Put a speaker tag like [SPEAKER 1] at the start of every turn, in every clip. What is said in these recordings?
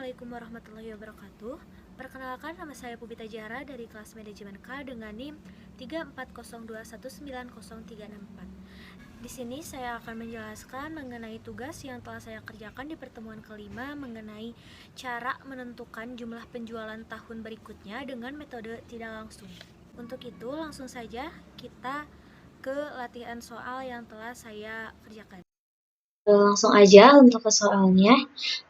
[SPEAKER 1] Assalamualaikum warahmatullahi wabarakatuh. Perkenalkan, nama saya Pubita Jara dari kelas manajemen K dengan NIM 34021903634. Di sini saya akan menjelaskan mengenai tugas yang telah saya kerjakan di pertemuan kelima mengenai cara menentukan jumlah penjualan tahun berikutnya dengan metode tidak langsung. Untuk itu, langsung saja kita ke latihan soal yang telah saya kerjakan.
[SPEAKER 2] Langsung aja untuk ke soalnya.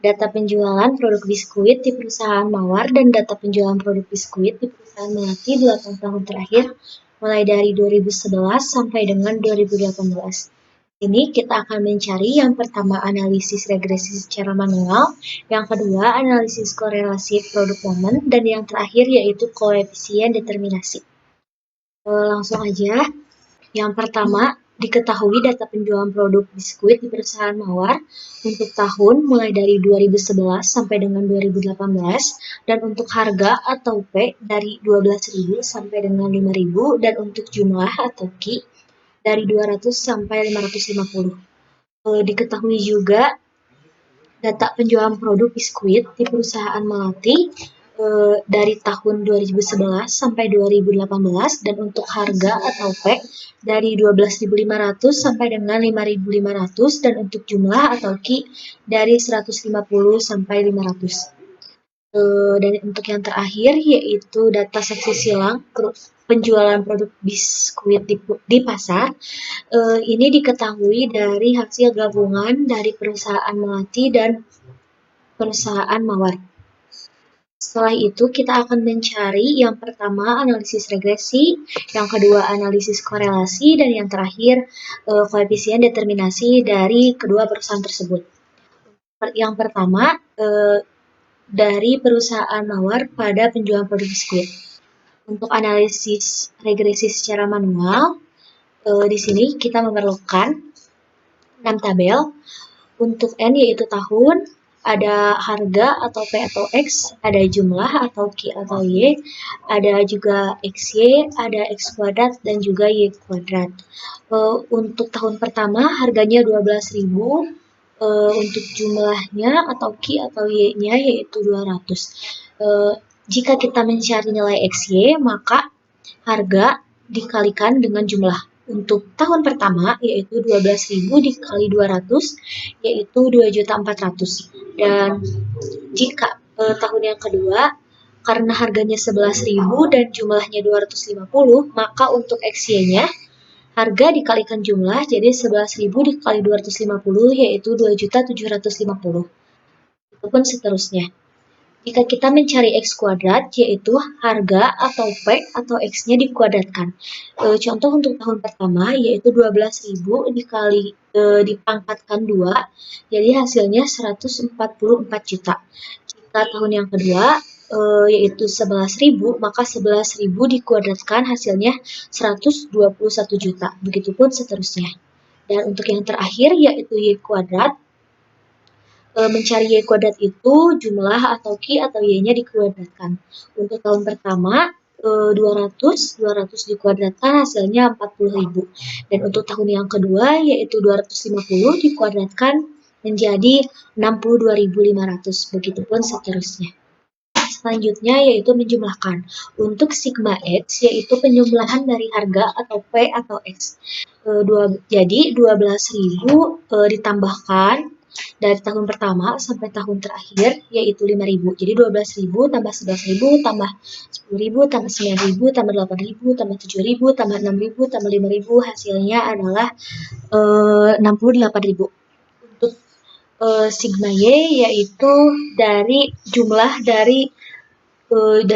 [SPEAKER 2] Data penjualan produk biskuit di perusahaan Mawar dan data penjualan produk biskuit di perusahaan Melati 8 tahun terakhir mulai dari 2011 sampai dengan 2018. Ini kita akan mencari yang pertama analisis regresi secara manual, yang kedua analisis korelasi produk momen, dan yang terakhir yaitu koefisien determinasi. Langsung aja. Yang pertama, diketahui data penjualan produk biskuit di perusahaan Mawar untuk tahun mulai dari 2011 sampai dengan 2018 dan untuk harga atau P dari 12.000 sampai dengan 5.000 dan untuk jumlah atau Q dari 200 sampai 550. Diketahui juga data penjualan produk biskuit di perusahaan Melati dari tahun 2011 sampai 2018 dan untuk harga atau P dari 12.500 sampai dengan 5.500 dan untuk jumlah atau Q dari 150 sampai 500. Dan untuk yang terakhir yaitu data seksi silang penjualan produk biskuit di pasar. Ini diketahui dari hasil gabungan dari perusahaan Melati dan perusahaan Mawar. Setelah itu kita akan mencari yang pertama analisis regresi, yang kedua analisis korelasi, dan yang terakhir koefisien determinasi dari kedua perusahaan tersebut. Yang pertama dari perusahaan Mawar pada penjualan produk biskuit. Untuk analisis regresi secara manual, di sini kita memerlukan 6 tabel. Untuk N yaitu tahun, ada harga atau P atau X, ada jumlah atau Q atau Y, ada juga XY, ada X kuadrat, dan juga Y kuadrat. Untuk tahun pertama harganya 12.000, untuk jumlahnya atau Q atau Y-nya yaitu 200. Jika kita mencari nilai XY, maka harga dikalikan dengan jumlah. Untuk tahun pertama yaitu 12.000 dikali 200 yaitu 2.400.000. Dan jika tahun yang kedua karena harganya 11.000 dan jumlahnya 250, maka untuk XY-nya harga dikalikan jumlah jadi 11.000 dikali 250 yaitu 2.750.000. Itu pun seterusnya. Jika kita mencari X kuadrat, yaitu harga atau P atau X-nya dikuadratkan. Contoh untuk tahun pertama, yaitu 12.000 dikali dipangkatkan 2, jadi hasilnya 144 juta. Jika tahun yang kedua, yaitu 11.000, maka 11.000 dikuadratkan hasilnya 121 juta. Begitupun seterusnya. Dan untuk yang terakhir, yaitu Y kuadrat, mencari Y kuadrat itu jumlah atau Q atau Y-nya dikuadratkan. Untuk tahun pertama 200 dikuadratkan hasilnya 40.000. Dan untuk tahun yang kedua yaitu 250 dikuadratkan menjadi 62.500. Begitupun seterusnya. Selanjutnya yaitu menjumlahkan. Untuk sigma X yaitu penjumlahan dari harga atau P atau X. Jadi 12.000 ditambahkan dari tahun pertama sampai tahun terakhir yaitu 5.000. Jadi 12.000 tambah 11.000 tambah 10.000 tambah 9.000 tambah 8.000 tambah 7.000 tambah 6.000 tambah 5.000 hasilnya adalah 68.000. Untuk sigma Y yaitu dari jumlah dari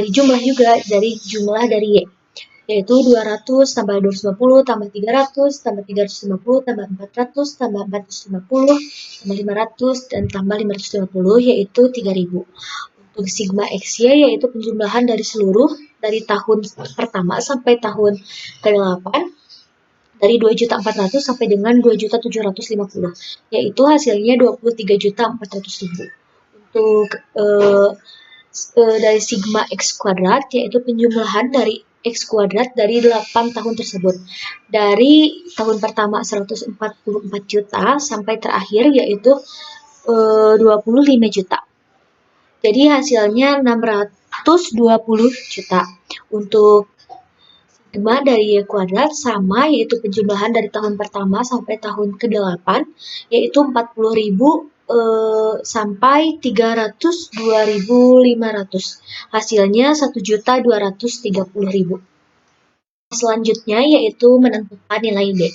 [SPEAKER 2] jumlah juga dari jumlah dari Y yaitu 200 tambah 250 tambah 300 tambah 350 tambah 400 tambah 450 tambah 500 dan tambah 550 yaitu 3.000. Untuk sigma XY yaitu penjumlahan dari seluruh dari tahun pertama sampai tahun ke-8 dari 2.400.000 sampai dengan 2.750.000 yaitu hasilnya 23.400.000. Untuk dari sigma X kuadrat yaitu penjumlahan dari X kuadrat dari 8 tahun tersebut. Dari tahun pertama 144 juta sampai terakhir yaitu 25 juta. Jadi hasilnya 620 juta. Untuk sigma dari Y kuadrat sama, yaitu penjumlahan dari tahun pertama sampai tahun ke-8, yaitu 40.000 sampai 302.500. Hasilnya 1.230.000. Selanjutnya yaitu menentukan nilai B.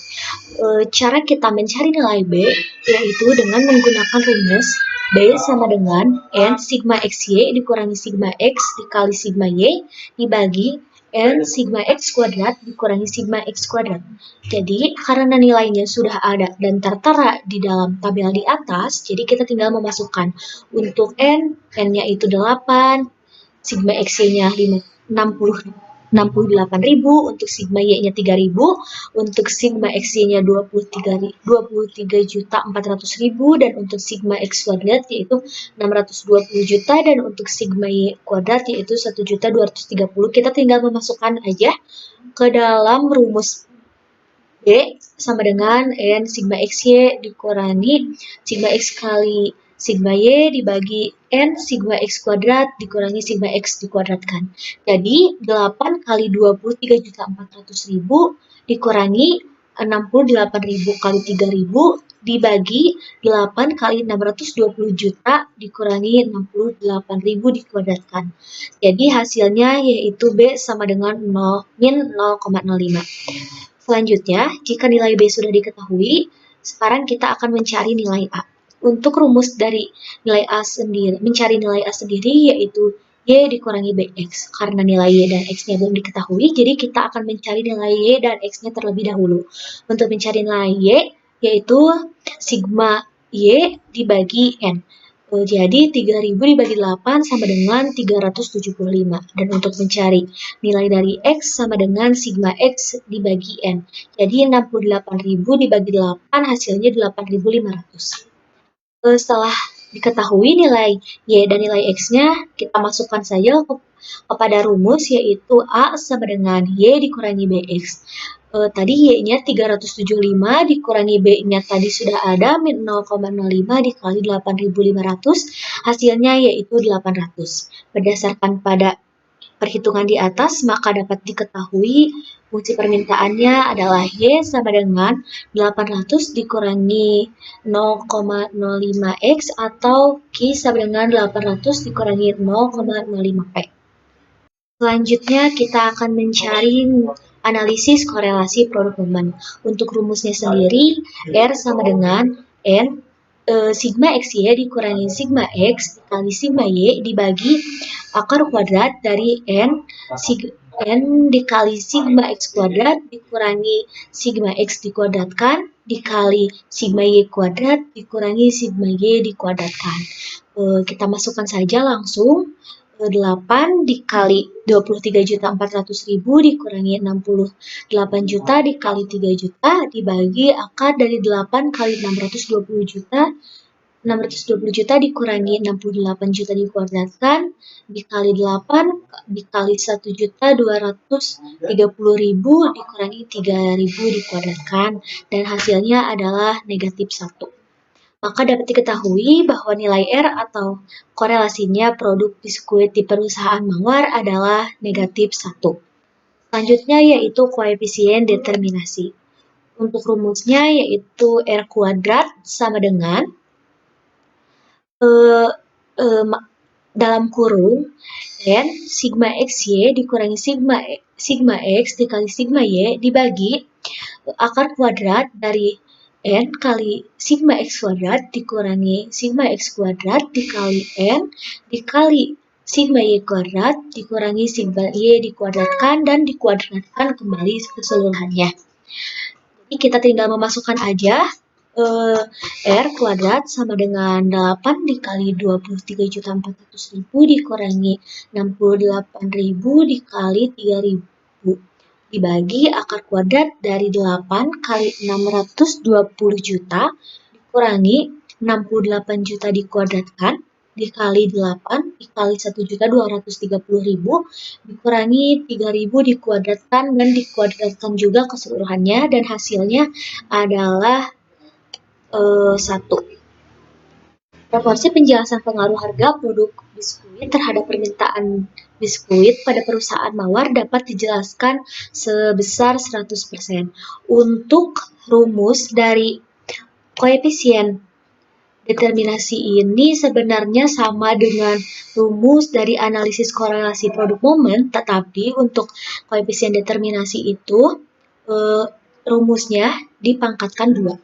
[SPEAKER 2] Cara kita mencari nilai B yaitu dengan menggunakan rumus B sama dengan N sigma XY dikurangi sigma X dikali sigma Y dibagi N sigma X kuadrat dikurangi sigma X kuadrat. Jadi karena nilainya sudah ada dan tertera di dalam tabel di atas, jadi kita tinggal memasukkan untuk N-nya itu 8, sigma XY-nya 68.000, untuk sigma Y-nya 3.000, untuk sigma XY-nya 23.400.000, dan untuk sigma X kuadrat yaitu 620 juta, dan untuk sigma Y kuadrat yaitu 1.230. Kita tinggal memasukkan aja ke dalam rumus B sama dengan N sigma XY dikurangi sigma X kali sigma Y dibagi N sigma X kuadrat dikurangi sigma X dikuadratkan. Jadi 8 kali 23.400.000 dikurangi 68.000 kali 3.000 dibagi 8 kali 620 juta dikurangi 68.000 dikuadratkan. Jadi hasilnya yaitu B sama dengan min 0,05. Selanjutnya, jika nilai B sudah diketahui, sekarang kita akan mencari nilai A. Untuk rumus dari nilai A sendiri, mencari nilai A sendiri yaitu Y dikurangi BX. Karena nilai Y dan X-nya belum diketahui, jadi kita akan mencari nilai Y dan X-nya terlebih dahulu. Untuk mencari nilai Y, yaitu sigma Y dibagi N. Jadi 3.000 dibagi 8 sama dengan 375. Dan untuk mencari nilai dari X sama dengan sigma X dibagi N. Jadi 68.000 dibagi 8 hasilnya 8.500. Setelah diketahui nilai Y dan nilai X-nya, kita masukkan saja kepada rumus yaitu A sama dengan Y dikurangi BX. Tadi Y-nya 375 dikurangi B-nya tadi sudah ada, min 0,05 dikali 8.500, hasilnya yaitu 800. Berdasarkan pada perhitungan di atas, maka dapat diketahui fungsi permintaannya adalah Y sama dengan 800 dikurangi 0,05X atau Q sama dengan 800 dikurangi 0,05P. Selanjutnya kita akan mencari analisis korelasi produk momen. Untuk rumusnya sendiri, R sama dengan N sigma XY dikurangi sigma X dikali sigma Y dibagi akar kuadrat dari N dikali sigma X kuadrat dikurangi sigma X dikuadratkan dikali sigma Y kuadrat dikurangi sigma Y dikuadratkan. Kita masukkan saja langsung. 8 dikali 23.400.000 dikurangi 68 juta dikali 3 juta dibagi akar dari 8 kali 620 juta. 620 juta dikurangi 68 juta dikuadratkan dikali 8 dikali 1.230.000 dikurangi 3.000 dikuadratkan, dan hasilnya adalah negatif 1. Maka dapat diketahui bahwa nilai R atau korelasinya produk biskuit di perusahaan Mawar adalah negatif 1. Selanjutnya yaitu koefisien determinasi. Untuk rumusnya yaitu R kuadrat sama dengan dalam kurung N sigma XY dikurangi sigma X dikali sigma Y dibagi akar kuadrat dari N kali sigma X kuadrat dikurangi sigma X kuadrat dikali N dikali sigma Y kuadrat dikurangi sigma Y dikuadratkan dan dikuadratkan kembali keseluruhannya. Jadi kita tinggal memasukkan aja R kuadrat sama dengan 8 dikali 23.400.000 dikurangi 68.000 dikali 3.000 dibagi akar kuadrat dari 8 kali 620 juta dikurangi 68 juta dikuadratkan dikali 8 dikali 1.230.000 dikurangi 3.000 dikuadratkan dan dikuadratkan juga keseluruhannya, dan hasilnya adalah 1. Proporsi penjelasan pengaruh harga produk biskuit terhadap permintaan biskuit pada perusahaan mawar dapat dijelaskan sebesar 100%. Untuk rumus dari koefisien determinasi ini sebenarnya sama dengan rumus dari analisis korelasi produk momen, tetapi untuk koefisien determinasi itu rumusnya dipangkatkan 2.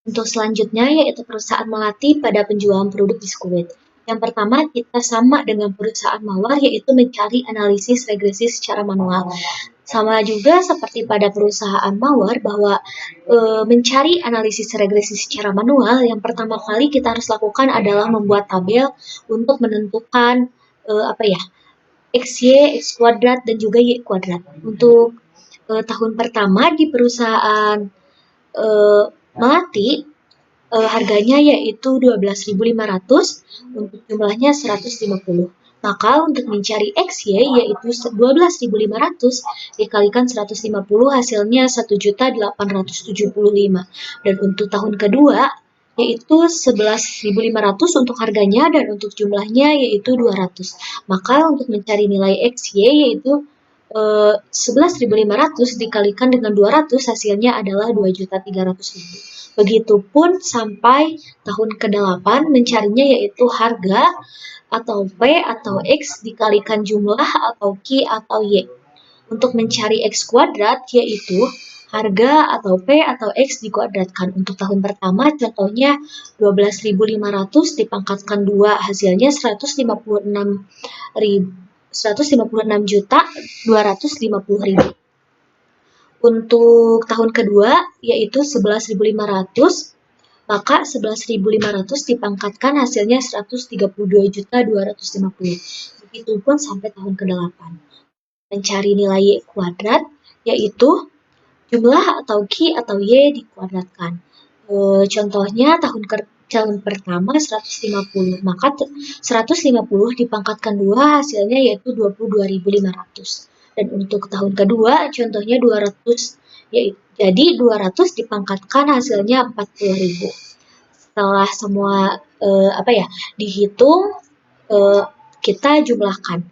[SPEAKER 2] Untuk selanjutnya yaitu perusahaan melati pada penjualan produk biskuit. Yang pertama, kita sama dengan perusahaan mawar, yaitu mencari analisis regresi secara manual. Sama juga seperti pada perusahaan mawar, bahwa mencari analisis regresi secara manual, yang pertama kali kita harus lakukan adalah membuat tabel untuk menentukan XY, X kuadrat, dan juga Y kuadrat. Untuk tahun pertama di perusahaan melati, harganya yaitu 12.500, untuk jumlahnya 150. Maka untuk mencari XY yaitu 12.500 dikalikan 150 hasilnya 1.875. Dan untuk tahun kedua yaitu 11.500 untuk harganya dan untuk jumlahnya yaitu 200. Maka untuk mencari nilai XY yaitu 11.500 dikalikan dengan 200 hasilnya adalah 2.300.000. Begitupun sampai tahun ke-8 mencarinya yaitu harga atau P atau X dikalikan jumlah atau Q atau Y. Untuk mencari X kuadrat yaitu harga atau P atau X dikuadratkan. Untuk tahun pertama contohnya 12.500 dipangkatkan 2 hasilnya 156.250.000. Untuk tahun kedua yaitu 11.500, maka 11.500 dipangkatkan hasilnya 132.250. Begitupun sampai tahun ke-8. Mencari nilai Y kuadrat yaitu jumlah atau Q atau Y dikuadratkan. Contohnya tahun pertama 150, maka 150 dipangkatkan 2 hasilnya yaitu 22.500. Dan untuk tahun kedua contohnya 200, jadi 200 dipangkatkan hasilnya 40.000. Setelah semua dihitung, kita jumlahkan.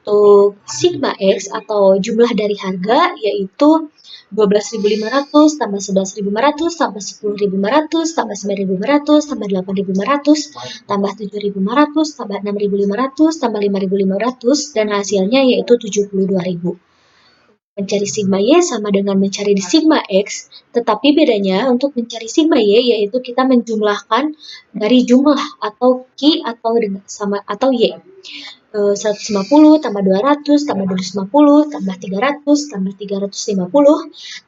[SPEAKER 2] Untuk sigma X atau jumlah dari harga yaitu 12.500 tambah 11.500 tambah 10.500 tambah 9.500 tambah 8.500 tambah 7.500 tambah 6.500 tambah 5.500 dan hasilnya yaitu 72.000. Mencari sigma Y sama dengan mencari sigma X, tetapi bedanya untuk mencari sigma Y yaitu kita menjumlahkan dari jumlah atau Q atau Y. 150 tambah 200 tambah 250 tambah 300 tambah 350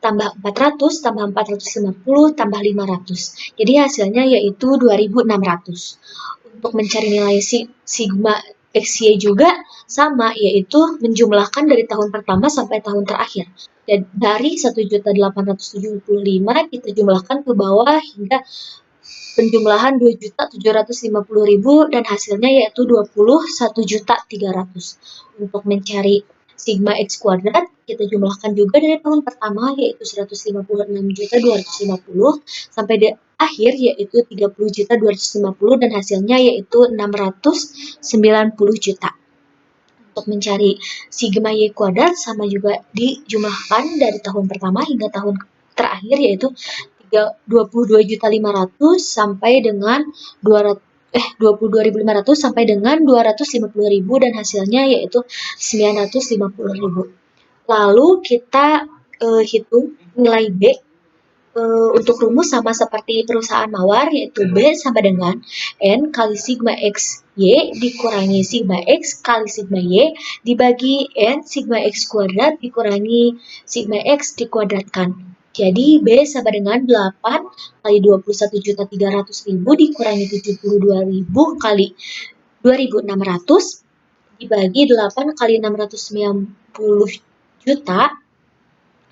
[SPEAKER 2] tambah 400 tambah 450 tambah 500. Jadi hasilnya yaitu 2.600. Untuk mencari nilai sigma XY juga sama, yaitu menjumlahkan dari tahun pertama sampai tahun terakhir. Dan dari 1.875 kita jumlahkan ke bawah hingga penjumlahan 2.750.000 dan hasilnya yaitu 21.300. Untuk mencari sigma X kuadrat kita jumlahkan juga dari tahun pertama yaitu 156.250 sampai di akhir yaitu 30.250 dan hasilnya yaitu 690 juta. Untuk mencari sigma Y kuadrat sama juga dijumlahkan dari tahun pertama hingga tahun terakhir yaitu 22.500 sampai dengan 22.500 sampai dengan 250.000 dan hasilnya yaitu 950.000. Lalu kita hitung nilai B. Untuk rumus sama seperti perusahaan mawar yaitu B sama dengan N kali sigma X Y dikurangi sigma X kali sigma Y dibagi N sigma X kuadrat dikurangi sigma X dikuadratkan. Jadi B sama dengan 8 kali 21.300.000 dikurangi 72.000 kali 2.600 dibagi 8 kali 690 juta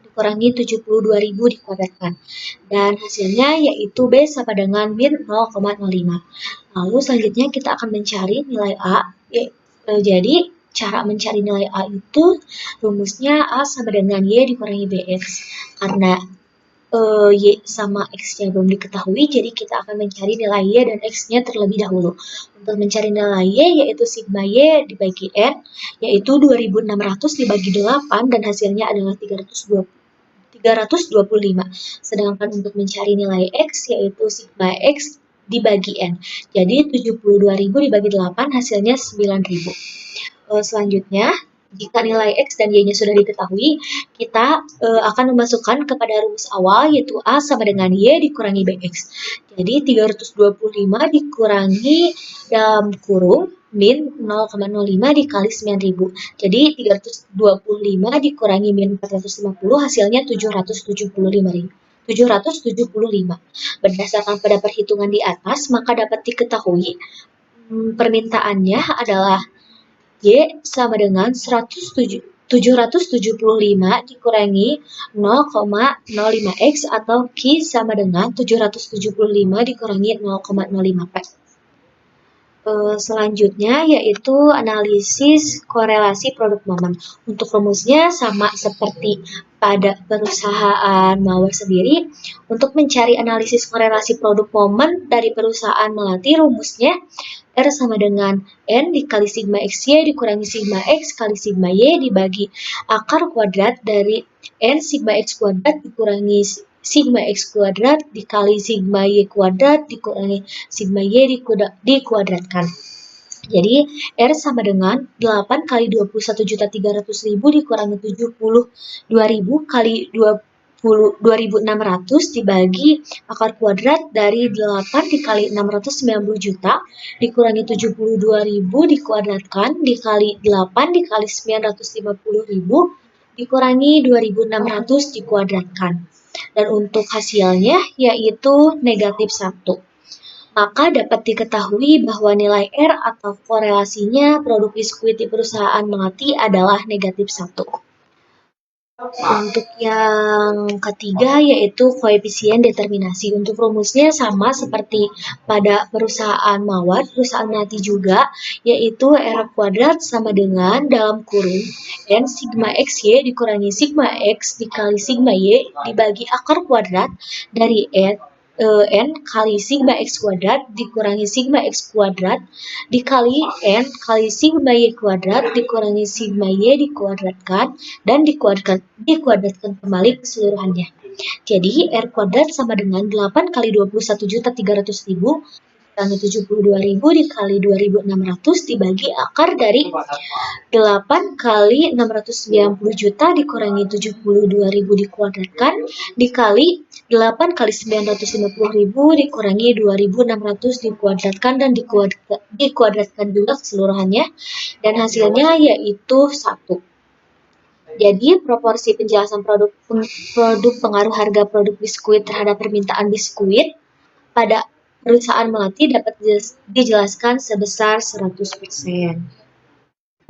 [SPEAKER 2] dikurangi 72.000 dikuadratkan. Dan hasilnya yaitu B sama dengan min 0,05. Lalu selanjutnya kita akan mencari nilai A. Jadi cara mencari nilai A itu rumusnya A sama dengan Y dikurangi BX. Karena Y sama X-nya belum diketahui, jadi kita akan mencari nilai Y dan X-nya terlebih dahulu. Untuk mencari nilai Y, yaitu sigma Y dibagi N, yaitu 2600 dibagi 8, dan hasilnya adalah 325. Sedangkan untuk mencari nilai X, yaitu sigma X dibagi N. Jadi 72.000 dibagi 8, hasilnya 9.000. Selanjutnya, jika nilai X dan Y-nya sudah diketahui, kita akan memasukkan kepada rumus awal, yaitu A sama dengan Y dikurangi BX. Jadi 325 dikurangi dalam kurung min 0,05 dikali 9.000. Jadi 325 dikurangi min 450 hasilnya 775. Berdasarkan pada perhitungan di atas, maka dapat diketahui permintaannya adalah Y sama dengan 775 dikurangi 0,05X atau Q sama dengan 775 dikurangi 0,05P. Selanjutnya yaitu analisis korelasi produk momen. Untuk rumusnya sama seperti pada perusahaan mawar sendiri. Untuk mencari analisis korelasi produk momen dari perusahaan melati, rumusnya R sama dengan N dikali sigma XY dikurangi sigma X kali sigma Y dibagi akar kuadrat dari N sigma X kuadrat dikurangi sigma X kuadrat dikali sigma Y kuadrat dikurangi sigma Y dikuadratkan. Jadi R sama dengan 8 kali 21.300.000 dikurangi 72.000 kali 2.600 dibagi akar kuadrat dari 8 dikali 690 juta dikurangi 72.000 dikuadratkan dikali 8 dikali 950.000 dikurangi 2.600 dikuadratkan. Dan untuk hasilnya yaitu negatif 1. Maka dapat diketahui bahwa nilai R atau korelasinya produk biskuit di perusahaan melati adalah negatif 1. Untuk yang ketiga yaitu koefisien determinasi. Untuk rumusnya sama seperti pada perusahaan mawar, perusahaan melati juga, yaitu R kuadrat sama dengan dalam kurung N sigma XY dikurangi sigma X dikali sigma Y dibagi akar kuadrat dari N kali sigma X kuadrat dikurangi sigma X kuadrat dikali N kali sigma Y kuadrat dikurangi sigma Y dikuadratkan dan dikuadratkan kembali keseluruhannya. Jadi R kuadrat sama dengan 8 kali 21.300.000 dikurangi 72.000 dikali 2.600 dibagi akar dari 8 kali 690 juta dikurangi 72.000 dikuadratkan dikali 8 kali 950.000 dikurangi 2.600 dikuadratkan dan dikuadratkan juga keseluruhannya, dan hasilnya yaitu 1. Jadi proporsi penjelasan produk pengaruh harga produk biskuit terhadap permintaan biskuit pada perusahaan melati dapat dijelaskan sebesar 100%.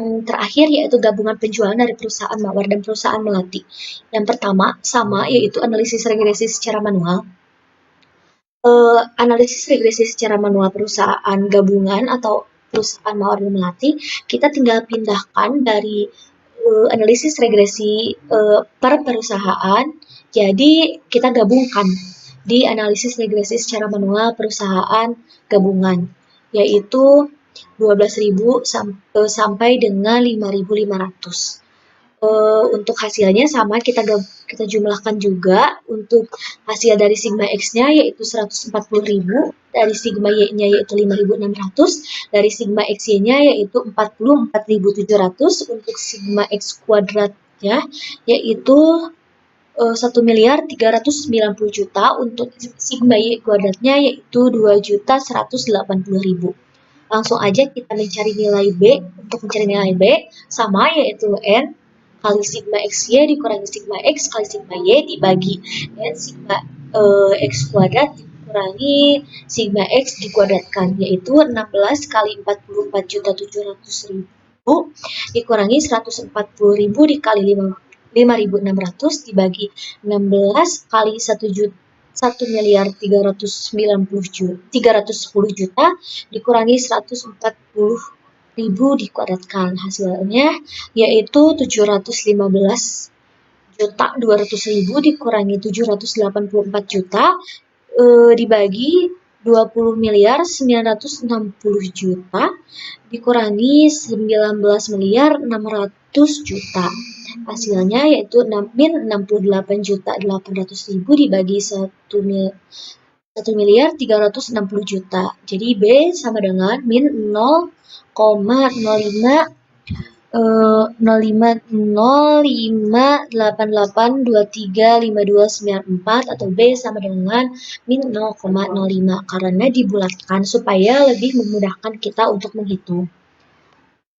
[SPEAKER 2] Terakhir yaitu gabungan penjualan dari perusahaan mawar dan perusahaan melati. Yang pertama sama yaitu analisis regresi secara manual. Analisis regresi secara manual perusahaan gabungan atau perusahaan mawar dan melati, kita tinggal pindahkan dari analisis regresi per perusahaan, jadi kita gabungkan di analisis regresi secara manual perusahaan gabungan, yaitu 12.000 sampai dengan 5.500. Untuk hasilnya sama, kita jumlahkan juga. Untuk hasil dari sigma X-nya yaitu 140.000, dari sigma Y-nya yaitu 5.600, dari sigma XY-nya yaitu 44.700, untuk sigma X kuadratnya yaitu 1.390 juta, untuk sigma Y kuadratnya yaitu 2.180.000. Langsung aja kita mencari nilai B. Untuk mencari nilai B sama yaitu N kali sigma XY dikurangi sigma X kali sigma Y dibagi N sigma X kuadrat dikurangi sigma X dikuadratkan, yaitu 16 kali 44.700.000 dikurangi 140.000 dikali 5.600 dibagi 16 kali 1.310 juta dikurangi 140.000 dikuadratkan. Hasilnya yaitu 715 juta 200.000 dikurangi 784 juta dibagi 20 miliar 960 juta dikurangi 19 miliar 600 juta. Hasilnya yaitu min 68.800.000 dibagi 1 miliar 360 juta. Jadi B sama dengan min 0,05 0,0588235294 atau B sama dengan min 0,05 karena dibulatkan supaya lebih memudahkan kita untuk menghitung.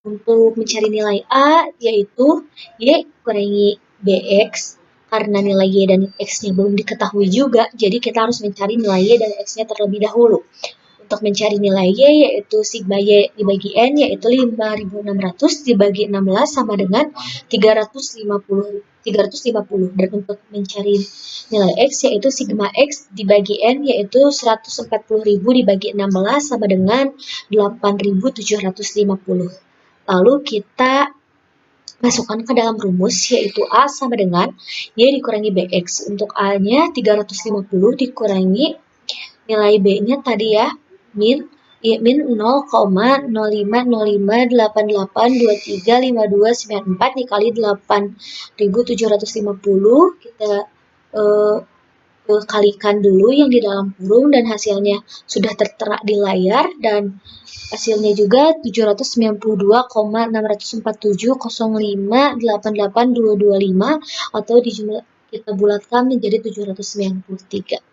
[SPEAKER 2] Untuk mencari nilai A yaitu Y kurangi BX karena nilai Y dan X-nya belum diketahui juga, jadi kita harus mencari nilai Y dan X-nya terlebih dahulu. Untuk mencari nilai Y yaitu sigma Y dibagi N yaitu 5.600 dibagi 16 sama dengan 350. Dan untuk mencari nilai X yaitu sigma X dibagi N yaitu 140.000 dibagi 16 sama dengan 8.750. Lalu kita masukkan ke dalam rumus yaitu A sama dengan Y dikurangi BX. Untuk A-nya 350 dikurangi nilai B-nya tadi ya, min 0,050588235294 dikali 8.750 kita kalikan dulu yang di dalam kurung dan hasilnya sudah tertera di layar dan hasilnya juga 794.647.0588.225 atau dijumlah kita bulatkan menjadi 793.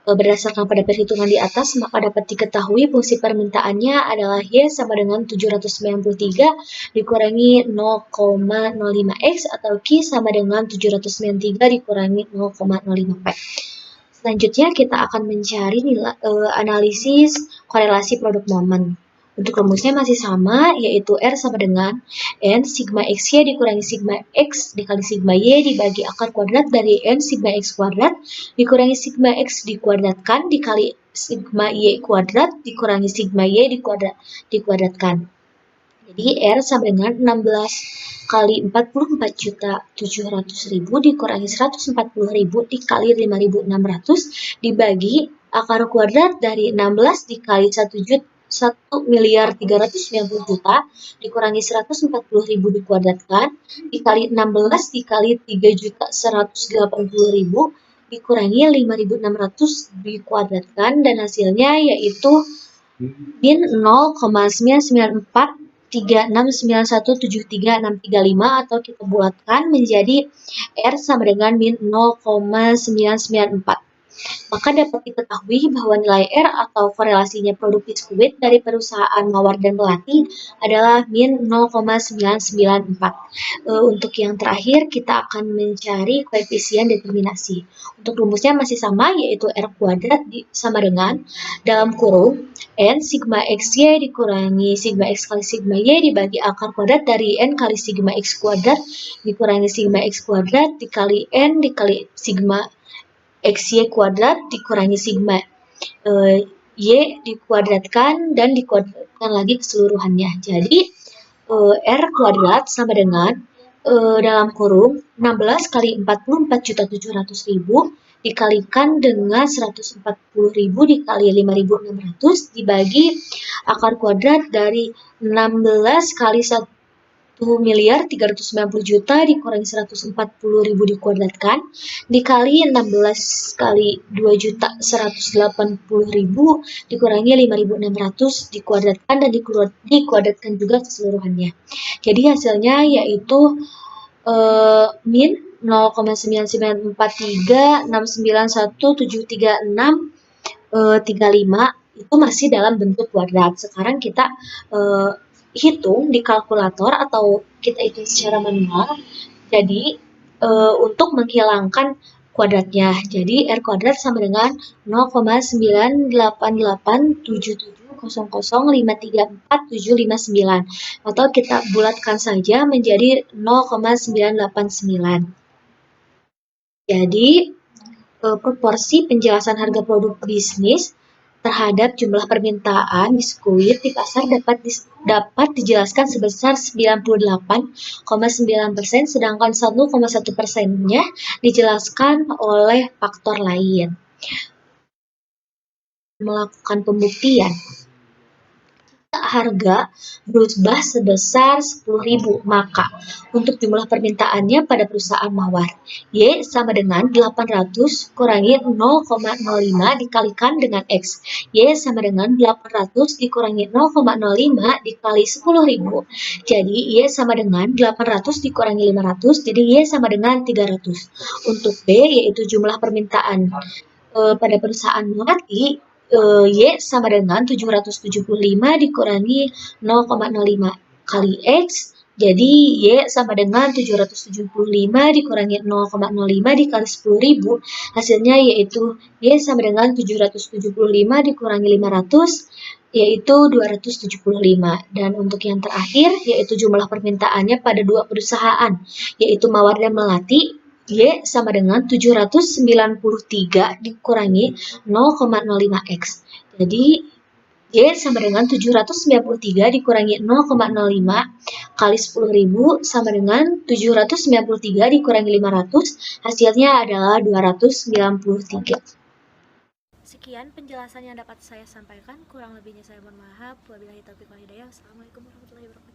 [SPEAKER 2] Berdasarkan pada perhitungan di atas, maka dapat diketahui fungsi permintaannya adalah Y sama dengan 793 dikurangi 0,05X atau Q sama dengan 793 dikurangi 0,05P. Selanjutnya kita akan mencari analisis korelasi produk momen. Untuk rumusnya masih sama, yaitu R sama dengan N sigma XY dikurangi sigma X dikali sigma Y dibagi akar kuadrat dari N sigma X kuadrat dikurangi sigma X dikuadratkan dikali sigma Y kuadrat dikurangi sigma Y dikuadratkan. Jadi R sama dengan 16 kali 44.700.000 dikurangi 140.000 dikali 5.600 dibagi akar kuadrat dari 16 dikali 1.390.000 dikurangi 140.000 dikuadratkan dikali 16 dikali 3.180.000 dikurangi 5.600 dikuadratkan dan hasilnya yaitu min 0,994 369173635 atau kita bulatkan menjadi R sama dengan min 0,994. Maka dapat diketahui bahwa nilai R atau korelasinya produk biskuit dari perusahaan Mawar dan Melati adalah min 0,994. Untuk yang terakhir kita akan mencari koefisien determinasi. Untuk rumusnya masih sama yaitu R kuadrat sama dengan dalam kurung N sigma XY dikurangi sigma X kali sigma Y dibagi akar kuadrat dari N kali sigma X kuadrat dikurangi sigma X kuadrat dikali N dikali sigma XY kuadrat dikurangi sigma Y dikuadratkan dan dikuadratkan lagi keseluruhannya. Jadi R kuadrat sama dengan dalam kurung 16 kali 44.700.000 dikalikan dengan 140.000 dikali 5.600 dibagi akar kuadrat dari 16 kali 1.390.000 dikurangi 140.000 dikuadratkan dikali 16 kali 2.180.000 dikurangi 5.600 dikuadratkan dan dikuadratkan juga keseluruhannya. Jadi hasilnya yaitu min 0,99436917365 itu masih dalam bentuk kuadrat. Sekarang kita hitung di kalkulator atau kita hitung secara manual. Jadi untuk menghilangkan kuadratnya, jadi R kuadrat sama dengan 0,9887700534759 atau kita bulatkan saja menjadi 0,989. Jadi proporsi penjelasan harga produk bisnis terhadap jumlah permintaan biskuit di pasar dapat dijelaskan sebesar 98,9%, sedangkan 1,1%-nya dijelaskan oleh faktor lain. Melakukan pembuktian. Harga berubah sebesar 10.000, maka untuk jumlah permintaannya pada perusahaan mawar, Y sama dengan 800 kurangi 0,05 dikalikan dengan X. Y sama dengan 800 dikurangi 0,05 dikali 10.000. Jadi Y sama dengan 800 dikurangi 500, jadi Y sama dengan 300. Untuk B, yaitu jumlah permintaan pada perusahaan melati, Y sama dengan 775 dikurangi 0,05 kali X, jadi Y sama dengan 775 dikurangi 0,05 dikali 10.000, hasilnya yaitu Y sama dengan 775 dikurangi 500, yaitu 275. Dan untuk yang terakhir, yaitu jumlah permintaannya pada dua perusahaan, yaitu Mawar dan Melati, Y sama dengan 793 dikurangi 0,05X. Jadi, Y sama dengan 793 dikurangi 0,05 kali 10.000 sama dengan 793 dikurangi 500, hasilnya adalah 293.
[SPEAKER 1] Sekian penjelasan yang dapat saya sampaikan, kurang lebihnya saya mohon maaf. Wabillahi taufiq wal hidayah. Wassalamualaikum warahmatullahi wabarakatuh.